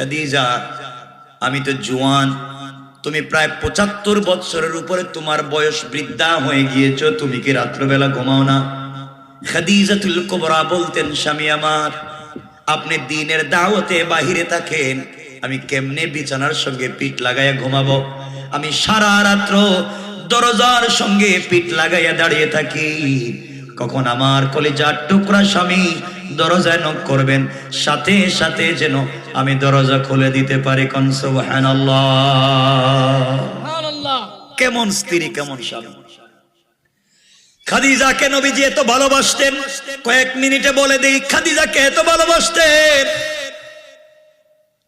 খাদিজা, আমি তো জোয়ান, তুমি প্রায় ৭৫ বছরের উপরে তোমার বয়স, বৃদ্ধা হয়ে গিয়েছো, তুমি কি রাত্রবেলা ঘুমাও না? খাদিজাতুল কুবরা বলতেন, স্বামী আমার, আপনি দিনের দাওয়াতে বাহিরে থাকেন, আমি কেমনে বিছানার সঙ্গে পিঠ লাগাইয়া ঘুমাবো? আমি সারা রাত্র দরজার সঙ্গে পিঠ লাগাইয়া দাঁড়িয়ে থাকি, কখন আমার কলিজার টুকরা স্বামী দরজায় নক করবেন, সাথে সাথে যেন আমি দরজা খুলে দিতে পারি। কোন সুবহানাল্লাহ। কেমন স্ত্রী, কেমন স্বামী। খাদিজাকে নবীজি এত ভালোবাসতেন, কয়েক মিনিটে বলে দেই খাদিজাকে এত ভালোবাসতেন,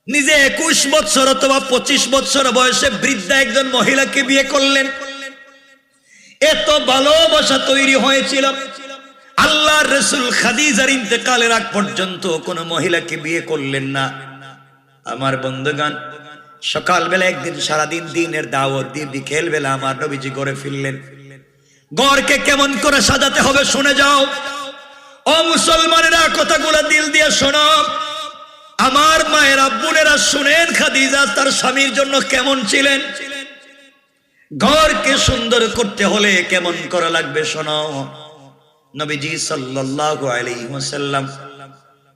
নিজে 21 বছর অথবা 25 বছর বয়সে বৃদ্ধা একজন মহিলাকে বিয়ে করলেন। এত ভালোবাসা তৈরি হয়েছিল, আল্লাহর রাসূল খাদিজার ইন্তেকালের আগ পর্যন্ত কোন মহিলাকে বিয়ে করলেন না। আমার বন্ধুগণ, সকালবেলা একদিন সারাদিন দিনের দাওয়াত দিয়ে বিকেল বেলা আমার নবীজি ঘরে ফিরলেন। ঘরকে কেমন করে সাজাতে হবে শুনে যাও। ও মুসলমানেরা, কথাগুলো দিল দিয়ে শোনো। আমার মায়ের বোনেরা শুনেন, খাদিজা তার স্বামীর জন্য কেমন ছিলেন। ঘরকে সুন্দর করতে হলে কেমন করা লাগবে শোনো। নবীজি সাল্লাল্লাহু আলাইহি ওয়াসাল্লাম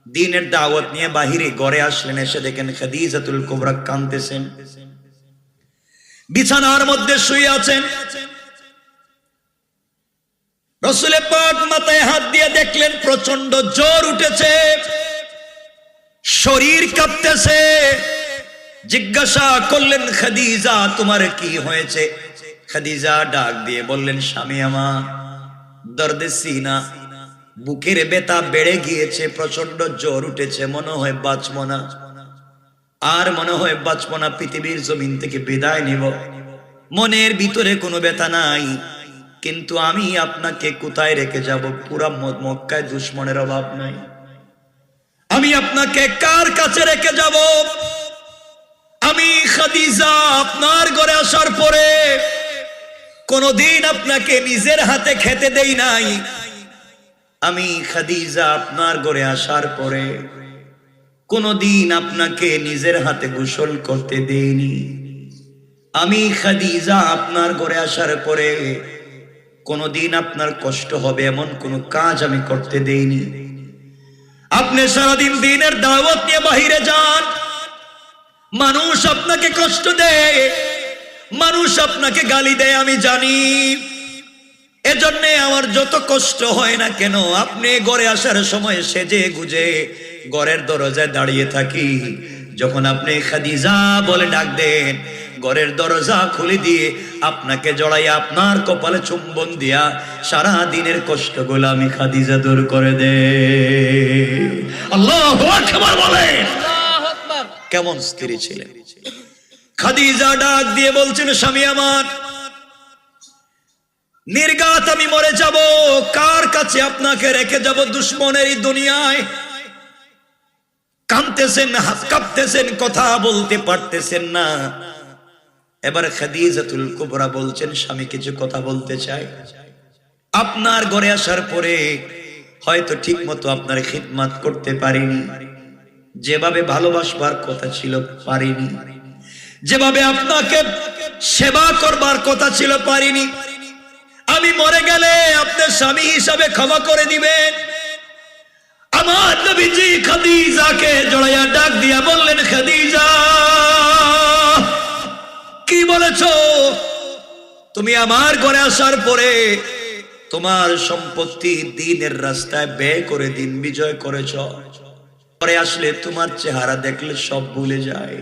দিনের দাওয়াত নিয়ে বাহিরে ঘরে আসলেন। এসে দেখেন খাদিজাতুল কুবরা কাঁদতেছেন, বিছানার মধ্যে শুয়ে আছেন। রাসূল পাক মাথায় হাত দিয়ে দেখলেন প্রচন্ড জ্বর উঠেছে, শরীর কাঁপতেছে। জিজ্ঞাসা করলেন, খাদিজা তোমার কি হয়েছে? খাদিজা ডাক দিয়ে বললেন, স্বামী আমার দর্দে সিনা, বুকের ব্যথা বেড়ে গিয়েছে, প্রচন্ড জ্বর উঠেছে, মনে হয় বাঁচবো না, আর মনে হয় বাঁচবো না, পৃথিবীর জমিন থেকে বিদায় নিব। মনের ভিতরে কোনো ব্যথা নাই, কিন্তু আমি আপনাকে কোথায় রেখে যাব? পুরা মক্কায় দুশমনের অভাব নাই, আমি আপনাকে কার কাছে রেখে যাব? আমি খাদিজা আপনার ঘরে আসার পরে কোনদিন আপনাকে নিজের হাতে খেতে দেই নাই। আমি খাদিজা আপনার ঘরে আসার পরে কোনদিন আপনাকে নিজের হাতে গোসল করতে দেইনি। আমি খাদিজা আপনার ঘরে আসার পরে কোনদিন আপনার কষ্ট হবে এমন কোন কাজ আমি করতে দেইনি। আপনি সারাদিন দিনের দাওয়াত নিয়ে বাহিরে যান, মানুষ আপনাকে কষ্ট দেয়, মানুষ আপনাকে গালি দেয়, আমি জানি। এজন্য আমার যত কষ্ট হয় না কেন, আপনি ঘরে আসার সময় সেজে গুজে ঘরের দরজায় দাঁড়িয়ে থাকি, যখন আপনি খাদিজা বলে ডাক দেন, ঘরের দরজা খুলে দিয়ে আপনাকে জড়াইয়া আপনার কপালে চুম্বন দিয়া সারা দিনের কষ্টগুলো আমি খাদিজা দূর করে দে। আল্লাহু আকবার বলেন। কেমন স্ত্রী ছিলেন খাদিজা। ডাক দিয়ে বলছেন, স্বামী আমার নির্ঘাত আমি মরে যাব, কার কাছে আপনাকে রেখে যাব দুশ্মনের এই দুনিয়ায়? কাঁদতেছেন, হাত কাঁপতেছেন, কথা বলতে পারতেছেন না। এবার খাদিজাতুল কুবরা বলছেন, স্বামী কিছু কথা বলতে চাই। আপনার ঘরে আসার পরে হয়তো ঠিক মতো আপনার খিদমত করতে পারিনি, যেভাবে ভালোবাসবার কথা ছিল পারিনি, যেভাবে আপনাকে সেবা করবার কথা ছিল পারিনি। আমি মরে গেলে আপনার স্বামী হিসাবে ক্ষমা করে দিবেন। আমার নবীজি খাদিজাকে জড়াইয়া ডাক দিয়া বললেন, খাদিজা কি বলেছো? তুমি আমার ঘরে আসার পরে তোমার সম্পত্তি দিনের রাস্তায় ব্যয় করে দিন বিজয় করেছ, পরে আসলে তোমার চেহারা দেখলে সব ভুলে যায়।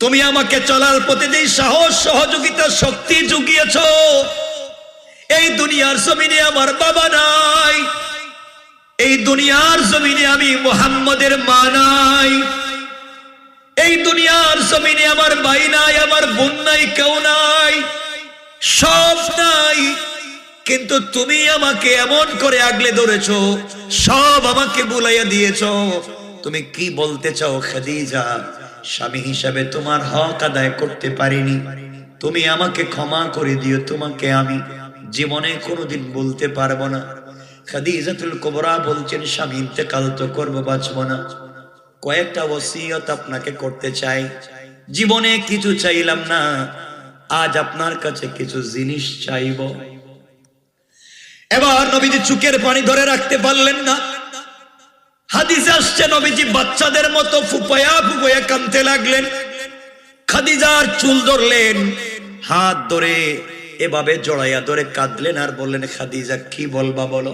তুমি আমাকে চলার পথে যে সাহস সহযোগিতা শক্তি জুগিয়েছ, এই দুনিয়ার জমিনে আমার বাবা নাই, এই দুনিয়ার জমিনে আমি মুহাম্মদের মা নাই, এই দুনিয়ার জমিনে আমার ভাই নাই, আমার বোন নাই, কেউ নাই, সব নাই, কিন্তু তুমি আমাকে এমন করে আগলে ধরেছো, সব আমাকে বুলাইয়া দিয়েছো। তুমি কি বলতে চাও খাদিজা? স্বামী হিসাবে তোমার হক আদায় করতে পারিনি, তুমি আমাকে ক্ষমা করে দিও, তোমাকে আমি জীবনে কোনোদিন বলতে পারবো না। খাদিজাতুল কুবরা বলছেন, স্বামী ইন্তেকাল তো করবো, বাঁচবো না, কয়েকটা ওসিয়ত আপনাকে করতে চাই। জীবনে কিছু চাইলাম না, আজ আপনার কাছে কিছু জিনিস চাইব। এবার নবীজি চোখের পানি ধরে রাখতে পারলেন না। হাদিসে আসছে নবীজি বাচ্চাদের মতো ফুপায়া ফুপায়া কাঁদতে লাগলেন। খাদিজার চুল ধরলেন, হাত ধরে এভাবে জড়াইয়া ধরে কাঁদলেন আর বললেন, খাদিজা কি বলবা বলো।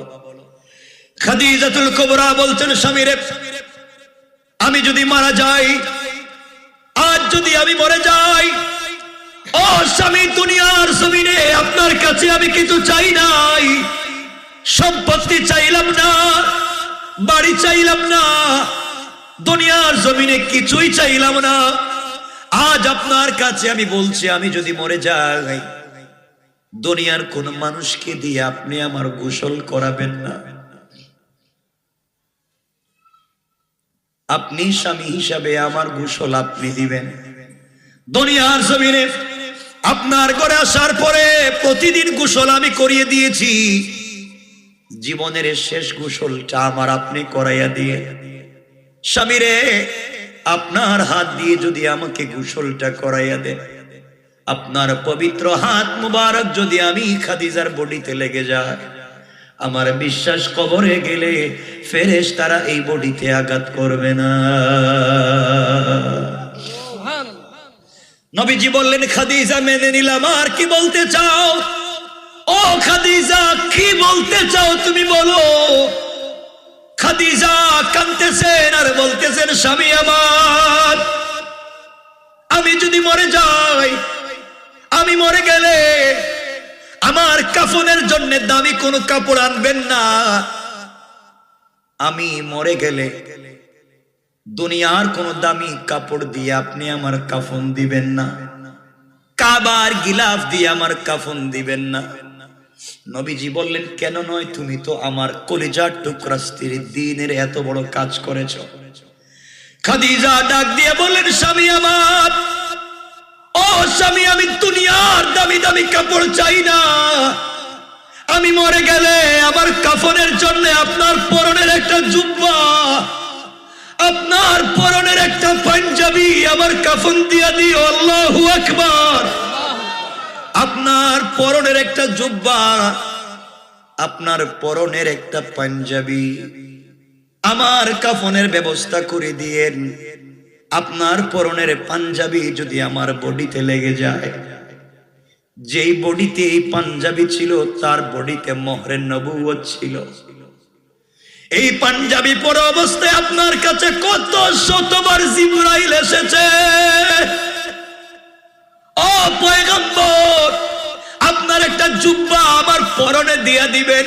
খাদিজাতুল কুবরা বলছেন, স্বামীরে আমি যদি মারা যাই, আজ যদি আমি মরে যাই, ও স্বামী দুনিয়ার জমিনে আপনার কাছে আমি কিছু চাই নাই। সম্পত্তি চাইলাম না, বাড়ি চাইলাম না, দুনিয়ার জমিনে কিছুই চাইলাম না। আজ আপনার কাছে আমি বলছি, আমি যদি মরে যাই, দুনিয়ার কোন মানুষকে দিয়ে আপনি আমার গোসল করাবেন না। আপনি স্বামী হিসাবে আমার গোসল আপনি দিবেন। দুনিয়ার জমিনে আপনার ঘরে আসার পরে প্রতিদিন গোসল আমি করিয়ে দিয়েছি, জীবনের শেষ গোসলটা আমার আপনি করাইয়া দিয়ে। স্বামীরে আপনার হাত দিয়ে যদি আমাকে গোসলটা করাইয়া দেন, আপনার পবিত্র হাত মুবারক যদি আমি খাদিজার বডিতে লেগে যায়, আমার বিশ্বাস কবরে গেলে ফেরেশতারা এই বডিতে আঘাত করবে না। নবীজি বললেন, খাদিজা মেনে নিলাম, আর কি বলতে চাও? ও খাদিজা কি বলতে চাও তুমি বলো। খাদিজা কাঁদতেছেন আর বলতেছেন, স্বামী আমার, আমি যদি মরে যাই, আমি মরে গেলে আমার কাফনের জন্য দামি কোনো কাপড় আনবেন না। আমি মরে গেলে দুনিয়ার কোন দামি কাপড় দিয়ে আপনি আমার কাফন দিবেন না, কাবার গিলাফ দিয়ে আমার কাফন দিবেন না। নবীজি বললেন, কেন নয়, তুমি তো আমার কলিজার টুকরা স্ত্রীর দ্বীনের এত বড় কাজ করেছো। খাদিজা ডাক দিয়ে বললেন, স্বামী আমার, ও স্বামী, আমি দুনিয়ার দামি দামি কাপড় চাই না। আমি মরে গেলে আমার কাফনের জন্য আপনার পরনের একটা জুব্বা, আপনার পরনের একটা পাঞ্জাবি আমার কাফন দিয়া দিও। আল্লাহু আকবার। আপনার পরনের একটা জুব্বা, আপনার পরনের একটা পাঞ্জাবি আমার কাফনের ব্যবস্থা করে দিয়েন। আপনার পরনের পাঞ্জাবি যদি আমার বডিতে লেগে যায়, যেই বডিতে এই পাঞ্জাবি ছিল তার বডিতে মোহরে নবুয়ত ছিল। এই পাঞ্জাবি পরা অবস্থায় আপনার কাছে কত শতবার জিবরাইল এসেছে। ও পয়গম্বর, আপনার একটা জুব্বা আমার পরনে দিয়া দিবেন।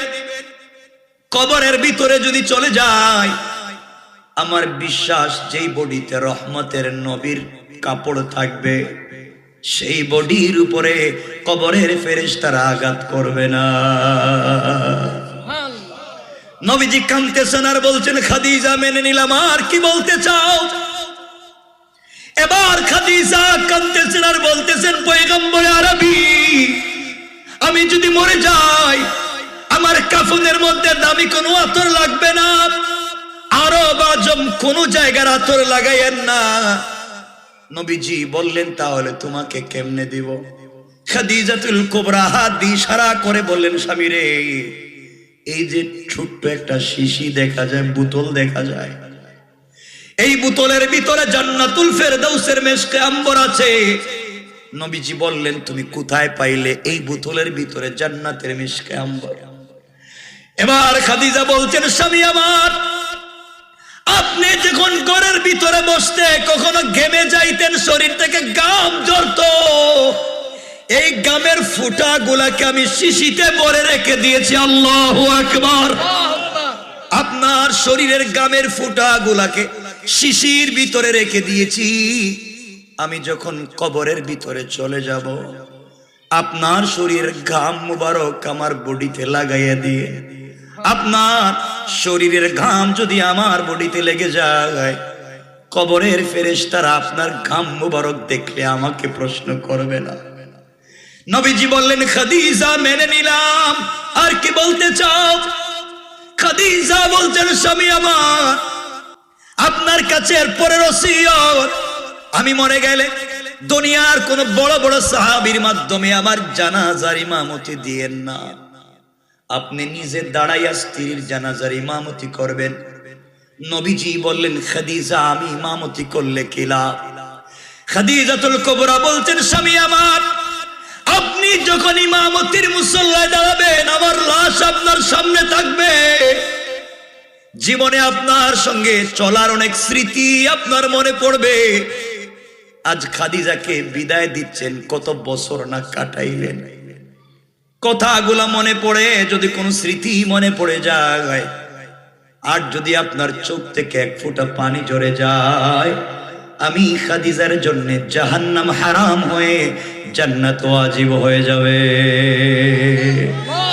কবরের ভিতরে যদি চলে যায়, আমার বিশ্বাস যেই বডিতে রহমতের নবীর কাপড় থাকবে, সেই বডির উপরে কবরের ফেরেশতারা আঘাত করবে না। নবীজি কাঁদতেছেন আর বলছেন, খাদিজা মেনে নিলাম, আর কি বলতে চাও? এবার খাদিজা কাঁদতেছেন আর বলতেছেন, পয়গম্বর আরবি, আমি যদি মরে যাই, আমার কাফনের মধ্যে দামি কোনো আতর লাগবে না, আরব আজম কোন জায়গার আতর লাগাইয়েন না। নবীজি বললেন, তাহলে তোমাকে কেমনে দিব? খাদিজাতুল কুবরা হাত দিয়ে ইশারা করে বললেন, স্বামী রে, এই যে ছোট্ট একটা শিশি দেখা যায়, বোতল দেখা যায়, এই বোতলের ভিতরে জান্নাতুল ফেরদাউসের মেশকে আম্বর আছে। নবীজি বললেন, তুমি কোথায় পাইলে? এই বোতলের ভিতরে জান্নাতের মেশকে আম্বর। এবার খাদিজা বলছেন, স্বামী আমার, আপনি যখন ঘরের ভিতরে বসতে কখনো ঘেমে যাইতেন, শরীর থেকে গাম ঝরতো, এই গামের ফুটা গুলাকে আমি শিশিতে ভরে রেখে দিয়েছি। আল্লাহু আকবার। আপনার শরীরের গামের ফুটা গুলাকে শিশির ভিতরে রেখে দিয়েছি। আমি যখন কবরের ভিতরে চলে যাব, আপনার শরীরের ঘাম মুবারক আমার বডিতে লাগাইয়া দিয়ে, আপনার শরীরের ঘাম যদি আমার বডিতে লেগে যায়, কবরের ফেরেশতারা আপনার ঘাম মুবারক দেখলে আমাকে প্রশ্ন করবে না। নবীজি বললেন, খাদিজা মেনে নিলাম, আর কি বলতে চাও? খাদিজা বলছেন, স্বামী আমার, আপনার কাছে এরপরের ওসিয়ত, আমি মরে গেলে দুনিয়ার কোন বড় বড় সাহাবীর মাধ্যমে আমার জানাজার ইমামতি দিয়েন না, আপনি নিজে দাঁড়াইয়া স্ত্রীর জানাজার ইমামতি করবেন। নবীজি বললেন, খাদিজা আমি ইমামতি করলে কি লাভ? খাদিজাতুল কুবরা বলছেন, স্বামী আমার, আপনি যখন ইমামতির মুসল্লায় দাঁড়াবেন আমার লাশ আপনার সামনে থাকবে, জীবনে আপনার সঙ্গে চলার অনেক স্মৃতি আপনার মনে পড়বে। আজ খাদিজাকে বিদায় দিচ্ছেন, কত বছর না কাটাইলেন, কথাগুলা মনে পড়ে, যদি কোনো স্মৃতি মনে পড়ে যায়, আর যদি আপনার চোখ থেকে এক ফোঁটা পানি ঝরে যায়, আমি খাদিজার জন্য জাহান্নাম হারাম হয়ে জান্নাত ওয়াজিব হয়ে যাবে।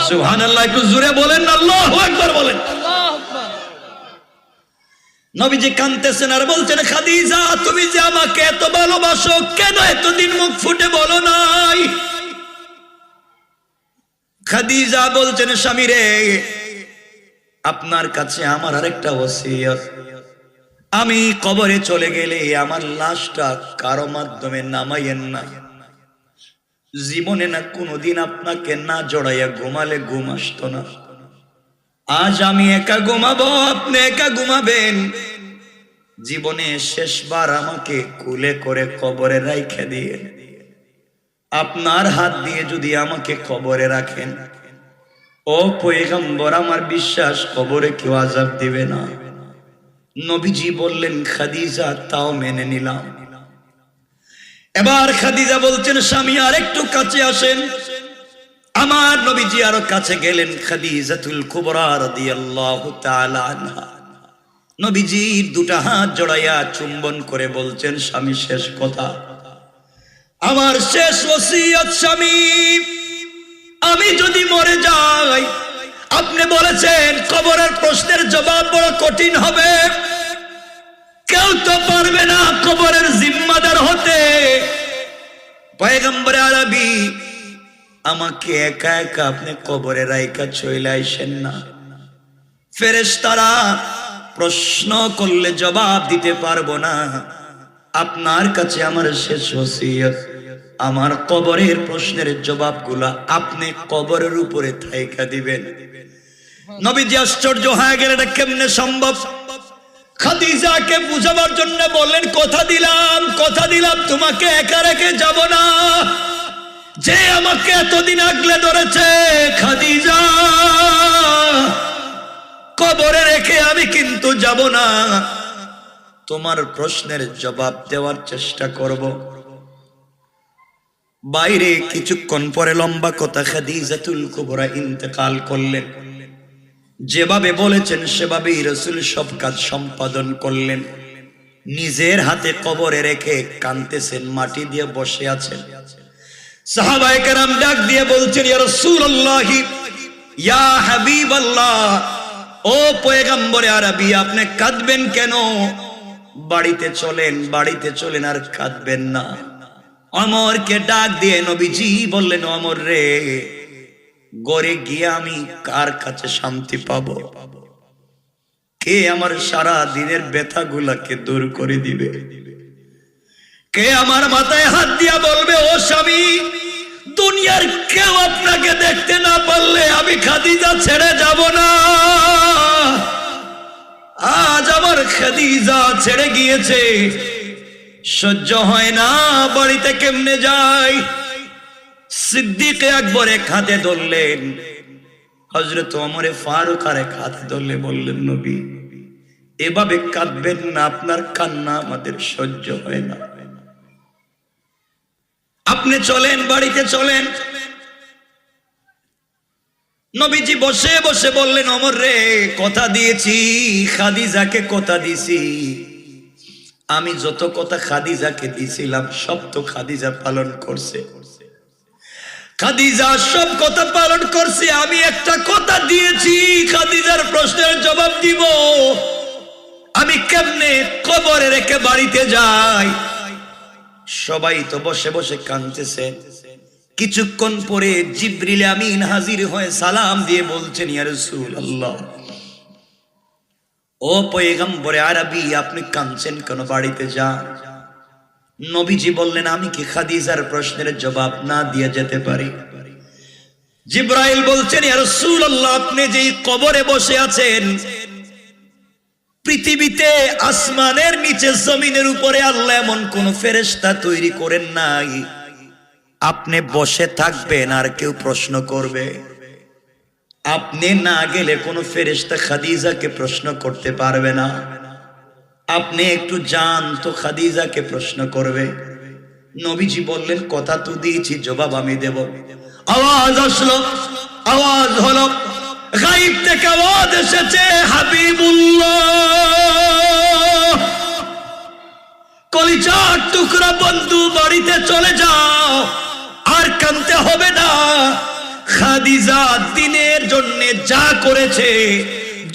সুবহানাল্লাহ, একটু জোরে বলেন, আল্লাহু আকবার বলেন। নবীজি কাঁদতেছেন আর বলছেন, খাদিজা তুমি যে আমাকে এত ভালোবাসো, কেন এতদিন মুখ ফুটে বলো নাই? খাদিজা বলছেন, স্বামী রে, আপনার কাছে আমার আরেকটা ওসিয়ত, আমি কবরে চলে গেলে আমার লাশটা কারো মাধ্যমে নামাইয়েন না। জীবনে না কোনোদিন আপনাকে না জড়াইয়া ঘুমালে ঘুম আসতো না, আজ আমি একা ঘুমাবো, আপনি একা ঘুমাবেন। জীবনে শেষবার আমাকে কুলে করে কবরে রাইখে দিয়ে, আপনার হাত দিয়ে যদি আমাকে কবরে রাখেন, ও পয়গম্বর আমার বিশ্বাস কবরে কেউ আযাব দিবে না। নবীজি বললেন, খাদিজা তাও মেনে নিলাম। এবার খাদিজা বলছেন, স্বামী আর একটু কাছে আসেন। আমার নবীজি আরো কাছে গেলেন। খাদিজাতুল কুবরা রাদিয়াল্লাহু তাআলা আনহা নবীজির দুটা হাত জড়াইয়া চুম্বন করে বলছেন, স্বামী শেষ কথা, আমার শেষ ওসিয়ত স্বামী, আমি যদি মরে যাই, আপনি বলেছেন কবরের প্রশ্নের জবাব বড় কঠিন হবে, কেউ তো পারবে না কবরের জিম্মাদার হতে। পয়গম্বর আরবি, আমাকে একা একা আপনি কবরে রাইখা চলে আইসেন না। ফেরেশতারা প্রশ্ন করলে জবাব দিতে পারবো না, আপনার কাছে আমার শেষ ওসিয়ত, আমার কবরের প্রশ্নের জবাবগুলা আপনি কবরের উপরে থাইকা দিবেন। নবীজি আশ্চর্য হয়ে গেলেন, এটা কেমনে সম্ভব? খাদিজাকে বুঝাবার জন্য বললেন, কথা দিলাম তোমাকে একা রেখে যাব না, যে আমাকে এতদিন আগলে ধরেছে খাদিজা, কবরে রেখে আমি কিন্তু যাব না, তোমার প্রশ্নের জবাব দেওয়ার চেষ্টা করব। বাইরে কিছুক্ষণ পরে লম্বা কথা, খাদিজাতুল কুবরা ইন্তেকাল করলেন। যেভাবে বলেছেন সেভাবেই রাসূল সব কাজ সম্পাদন করলেন। নিজের হাতে কবরে রেখে কাঁদতেছেন, মাটি দিয়ে বসে আছেন। সাহাবায়ে কেরাম ডাক দিয়ে বলছেন, ইয়া রাসূলুল্লাহ, ইয়া হাবিবাল্লাহ, ও পয়গম্বরে আরবি, আপনি কাঁদবেন কেন? বাড়িতে চলেন আর কাঁদবেন না। ওমরকে ডাক দিয়ে নবীজি বললেন, ওমর রে, গড়ে গিয়ে আমি কার কাছে শান্তি পাবো? কে আমার সারা দিনের ব্যথাগুলাকে দূর করে দিবে? কে আমার মাথায় হাত দিয়া বলবে, ও স্বামী, দুনিয়ার কেউ আপনাকে দেখতে না পারলে আমি খাদিজা ছেড়ে যাব না। আজ আমার খাদিজা ছেড়ে গিয়েছে, সহ্য হয় না, বাড়িতে কেমনে যাই? সিদ্দিক আকবর এক হাতে ধরলেন, হযরত ওমরে ফারুক আর এক হাতে ধরলে বললেন, নবী, এভাবে কাঁদবেন না, আপনার কান্না আমাদের সহ্য হয় না, আপনি চলেন, বাড়িতে চলেন। নবীজি বসে বসে বললেন, ওমর রে, কথা দিয়েছি খাদিজাকে, কথা দিছি, আমি যত কথা খাদিজাকে দিছিলাম সব তো খাদিজা পালন করছে, খাদিজা সব কথা পালন করছে, আমি একটা কথা দিয়েছি খাদিজার প্রশ্নের জবাব দিব, আমি কেমনে কবরে রেখে বাড়িতে যাই? সবাই তো বসে বসে কাঁদতেছে। কিছুক্ষণ পরে জিবরিল আমিন হাজির হয়ে সালাম দিয়ে বলছেন, ইয়া রাসূলুল্লাহ, ও পয়গম্বরে আরবি, আপনি কাঁদছেন কেন? বাড়িতে যান। নবীজি বললেন, আমি কি খাদিজার প্রশ্নের জবাব না দিয়ে যেতে পারি? জিব্রাইল বলছেন, ইয়া রাসূলুল্লাহ, আপনি যেই কবরে বসে আছেন, পৃথিবীতে আসমানের নিচে জমিনের উপরে আল্লাহ এমন কোন ফেরেশতা তৈরি করেন নাই আপনি বসে থাকবেন আর কেউ প্রশ্ন করবে। আপনি না গেলে কোনো ফেরেশতা খাদিজাকে প্রশ্ন করতে পারবে না। আপনি একটু যান তো, খাদিজাকে প্রশ্ন করবে। নবীজি বললেন, কথা তো দিয়েছি, জবাব আমি দেব। আওয়াজ আসলো, আওয়াজ হলো, গায়েব থেকে আওয়াজ এসেছে, হাবিবুল্লাহ, কলিজার টুকরা বন্ধু, বাড়িতে চলে যাও, আর কাঁদতে হবে না। খাদিজা দিনের জন্য যা করেছে,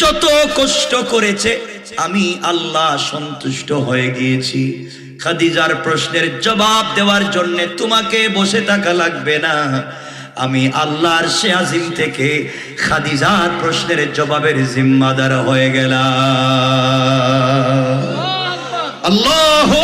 যত কষ্ট করেছে, আমি আল্লাহ সন্তুষ্ট হয়ে গিয়েছি। খাদিজার প্রশ্নের জবাব দেওয়ার জন্য তোমাকে বসে থাকা লাগবে না। আমি আল্লাহর আরশে আজিম থেকে খাদিজার প্রশ্নের জবাবের জিম্মাদার হয়ে গেলাম। আল্লাহু